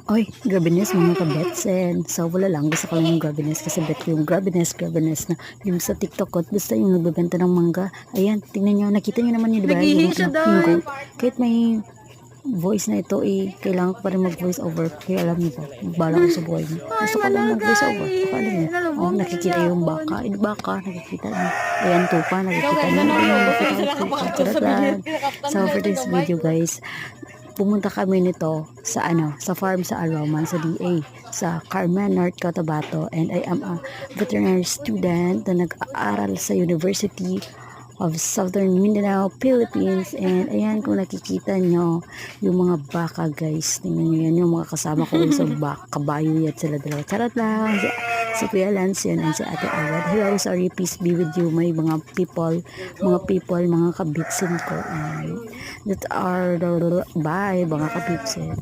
Oy, grabiness mga kabetsen. So, wala lang. Gusto ko lang yung grabiness kasi bet ko yung grabiness na yung sa TikTok ko. Basta yung nagbebenta ng mangga. Ayan, tingnan nyo. Nakita nyo naman yun, diba? Naghihi Yung, siya yung doon. goat. Kahit may voice na ito, kailangan ko pa rin mag-voice over. Kaya alam niyo ba, magbala ko sa buhay niyo. Ay, Gusto ko lang mag-voice malagay. over. Baka alam niyo. Oh, Nalubong na nakikita niya yung ako. baka. Yung baka, nakikita niyo. Ayan, tupa, Ikaw nakikita guys, niyo. ano Ayan, yung nakikita sila yung tupa. kapakato Charot sa video. lang. Kinakaptan So, nila for ito this gamay. video, guys, pumunta kami nito sa sa farm sa Aroman sa DA sa Carmen, North Cotabato, and I am a veterinary student na nag-aaral sa University of Southern Mindanao, Philippines. And ayan, kung nakikita nyo yung mga baka, guys, tingnan nyo yan, yung mga kasama ko sa kabayo yan sila dalawa. Charot lang. Si Kuya Lance yan and si Ate Awad. Hello, sorry, peace be with you, may mga people, mga kabitsin ko. And that are the bye, mga kabitsin.